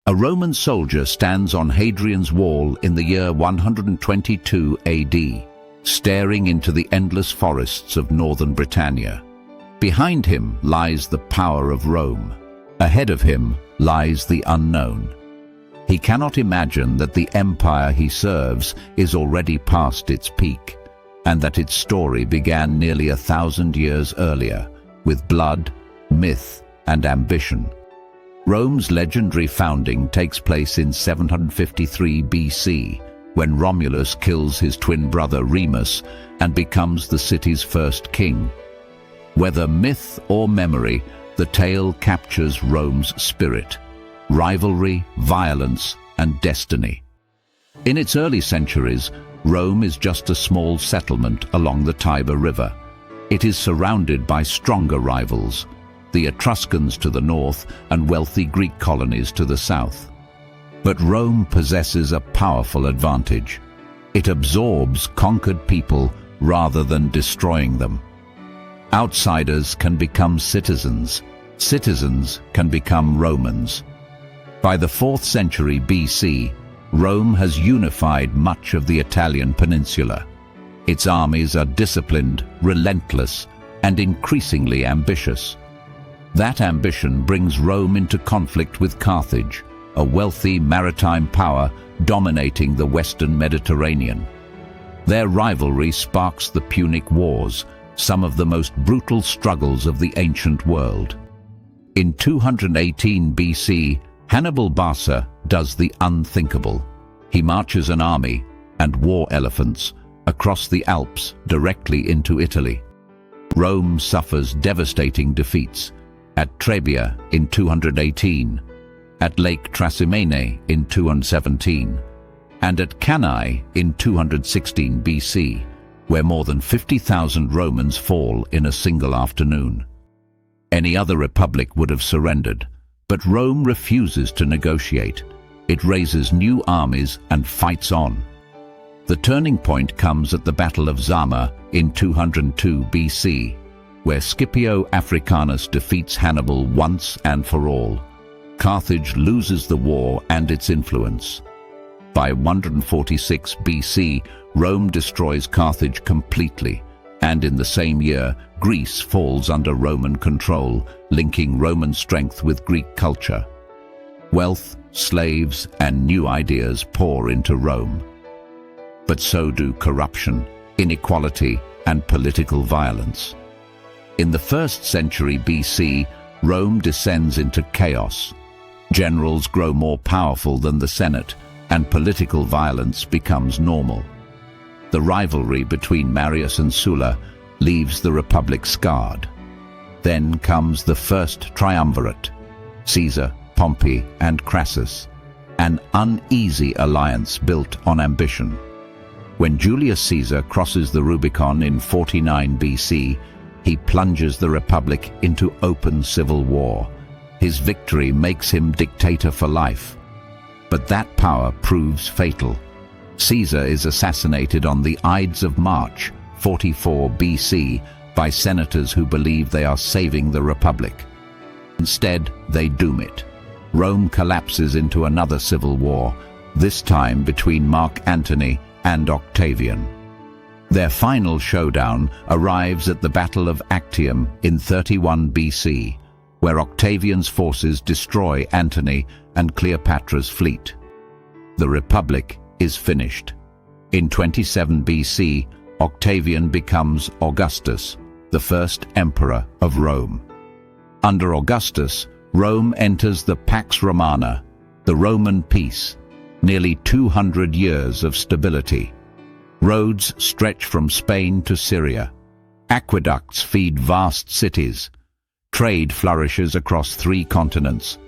A Roman soldier stands on Hadrian's Wall in the year 122 AD, staring into the endless forests of northern Britannia. Behind him lies the power of Rome. Ahead of him lies the unknown. He cannot imagine that the empire he serves is already past its peak, and that its story began nearly 1,000 years earlier, with blood, myth, and ambition. Rome's legendary founding takes place in 753 BC, when Romulus kills his twin brother Remus and becomes the city's first king. Whether myth or memory, the tale captures Rome's spirit, rivalry, violence, and destiny. In its early centuries, Rome is just a small settlement along the Tiber River. It is surrounded by stronger rivals, the Etruscans to the north and wealthy Greek colonies to the south. But Rome possesses a powerful advantage. It absorbs conquered people rather than destroying them. Outsiders can become citizens. Citizens can become Romans. By the 4th century BC, Rome has unified much of the Italian peninsula. Its armies are disciplined, relentless, and increasingly ambitious. That ambition brings Rome into conflict with Carthage, a wealthy maritime power dominating the Western Mediterranean. Their rivalry sparks the Punic Wars, some of the most brutal struggles of the ancient world. In 218 BC, Hannibal Barca does the unthinkable. He marches an army and war elephants across the Alps directly into Italy. Rome suffers devastating defeats at Trebia in 218, at Lake Trasimene in 217, and at Cannae in 216 BC, where more than 50,000 Romans fall in a single afternoon. Any other republic would have surrendered, but Rome refuses to negotiate. It raises new armies and fights on. The turning point comes at the Battle of Zama in 202 BC, where Scipio Africanus defeats Hannibal once and for all. Carthage loses the war and its influence. By 146 BC, Rome destroys Carthage completely, and in the same year, Greece falls under Roman control, linking Roman strength with Greek culture. Wealth, slaves, and new ideas pour into Rome. But so do corruption, inequality, and political violence. In the 1st century BC, Rome descends into chaos. Generals grow more powerful than the Senate, and political violence becomes normal. The rivalry between Marius and Sulla leaves the Republic scarred. Then comes the first triumvirate, Caesar, Pompey, and Crassus, an uneasy alliance built on ambition. When Julius Caesar crosses the Rubicon in 49 BC, he plunges the Republic into open civil war. His victory makes him dictator for life. But that power proves fatal. Caesar is assassinated on the Ides of March, 44 BC, by senators who believe they are saving the Republic. Instead, they doom it. Rome collapses into another civil war, this time between Mark Antony and Octavian. Their final showdown arrives at the Battle of Actium in 31 BC, where Octavian's forces destroy Antony and Cleopatra's fleet. The Republic is finished. In 27 BC, Octavian becomes Augustus, the first emperor of Rome. Under Augustus, Rome enters the Pax Romana, the Roman peace, nearly 200 years of stability. Roads stretch from Spain to Syria. Aqueducts feed vast cities. Trade flourishes across 3 continents.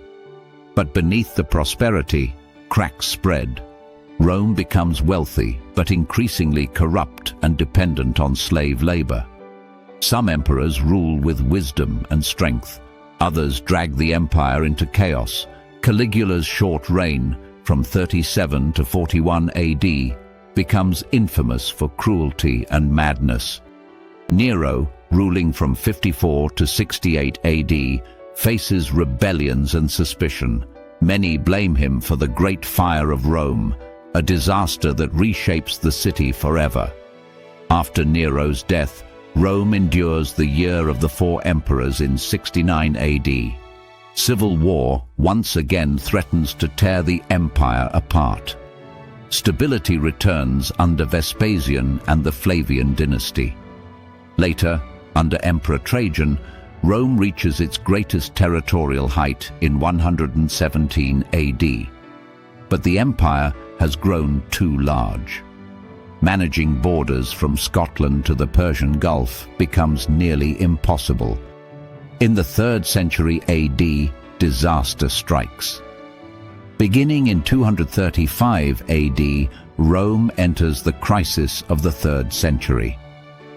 But beneath the prosperity, cracks spread. Rome becomes wealthy, but increasingly corrupt and dependent on slave labor. Some emperors rule with wisdom and strength. Others drag the empire into chaos. Caligula's short reign, from 37 to 41 AD, becomes infamous for cruelty and madness. Nero, ruling from 54 to 68 AD, faces rebellions and suspicion. Many blame him for the Great Fire of Rome, a disaster that reshapes the city forever. After Nero's death, Rome endures the year of the four emperors in 69 AD. Civil war once again threatens to tear the empire apart. Stability returns under Vespasian and the Flavian dynasty. Later, under Emperor Trajan, Rome reaches its greatest territorial height in 117 AD. But the empire has grown too large. Managing borders from Scotland to the Persian Gulf becomes nearly impossible. In the 3rd century AD, disaster strikes. Beginning in 235 AD, Rome enters the crisis of the 3rd century.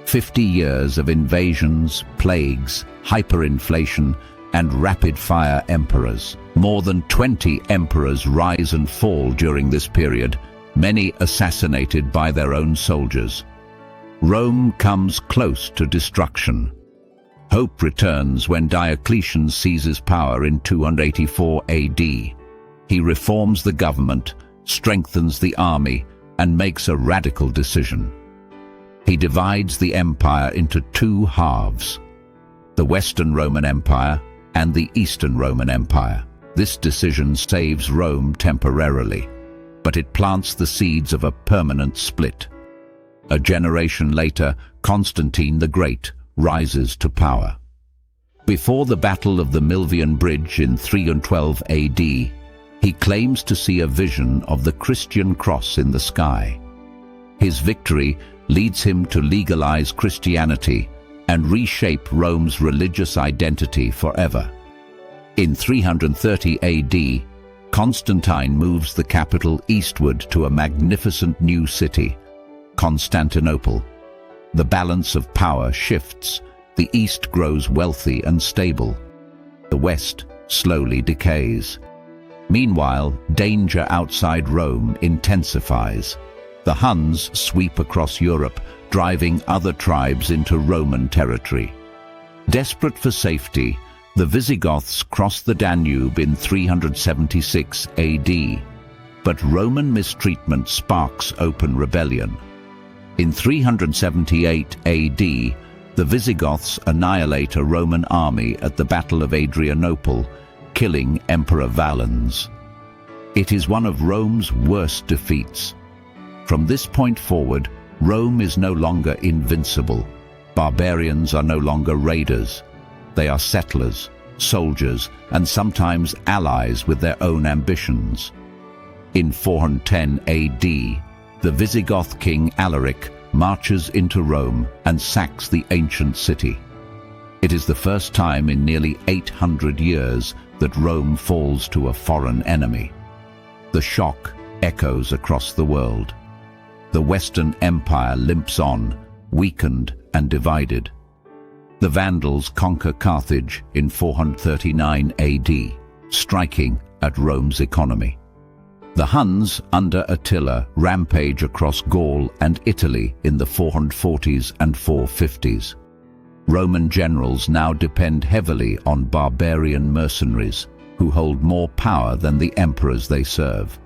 50 years of invasions, plagues, hyperinflation, and rapid-fire emperors. More than 20 emperors rise and fall during this period, many assassinated by their own soldiers. Rome comes close to destruction. Hope returns when Diocletian seizes power in 284 AD. He reforms the government, strengthens the army, and makes a radical decision. He divides the empire into two halves, the Western Roman Empire and the Eastern Roman Empire. This decision saves Rome temporarily, but it plants the seeds of a permanent split. A generation later, Constantine the Great rises to power. Before the Battle of the Milvian Bridge in 312 AD, he claims to see a vision of the Christian cross in the sky. His victory leads him to legalize Christianity and reshape Rome's religious identity forever. In 330 AD, Constantine moves the capital eastward to a magnificent new city, Constantinople. The balance of power shifts. The East grows wealthy and stable. The West slowly decays. Meanwhile, danger outside Rome intensifies. The Huns sweep across Europe, driving other tribes into Roman territory. Desperate for safety, the Visigoths cross the Danube in 376 AD, but Roman mistreatment sparks open rebellion. In 378 AD, the Visigoths annihilate a Roman army at the Battle of Adrianople, killing Emperor Valens. It is one of Rome's worst defeats. From this point forward, Rome is no longer invincible. Barbarians are no longer raiders. They are settlers, soldiers, and sometimes allies with their own ambitions. In 410 AD, the Visigoth king Alaric marches into Rome and sacks the ancient city. It is the first time in nearly 800 years that Rome falls to a foreign enemy. The shock echoes across the world. The Western Empire limps on, weakened and divided. The Vandals conquer Carthage in 439 AD, striking at Rome's economy. The Huns, under Attila, rampage across Gaul and Italy in the 440s and 450s. Roman generals now depend heavily on barbarian mercenaries, who hold more power than the emperors they serve.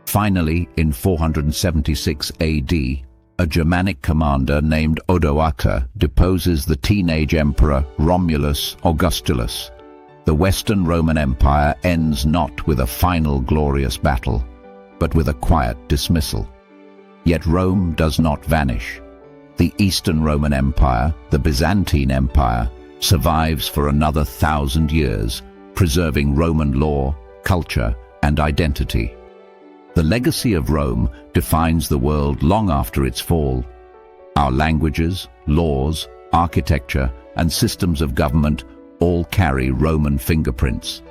Finally, in 476 AD, a Germanic commander named Odoacer deposes the teenage emperor Romulus Augustulus. The Western Roman Empire ends not with a final glorious battle, but with a quiet dismissal. Yet Rome does not vanish. The Eastern Roman Empire, the Byzantine Empire, survives for another 1,000 years, preserving Roman law, culture, and identity. The legacy of Rome defines the world long after its fall. Our languages, laws, architecture, and systems of government all carry Roman fingerprints.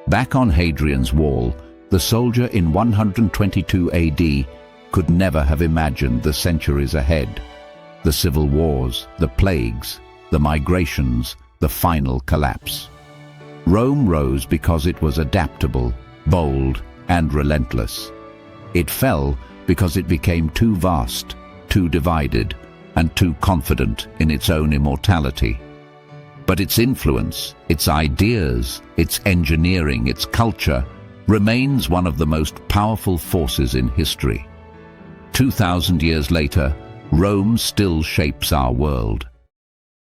Back on Hadrian's Wall, the soldier in 122 AD could never have imagined the centuries ahead. The civil wars, the plagues, the migrations, the final collapse. Rome rose because it was adaptable, bold, and relentless. It fell because it became too vast, too divided, and too confident in its own immortality. But its influence, its ideas, its engineering, its culture remains one of the most powerful forces in history. 2,000 years later, Rome still shapes our world.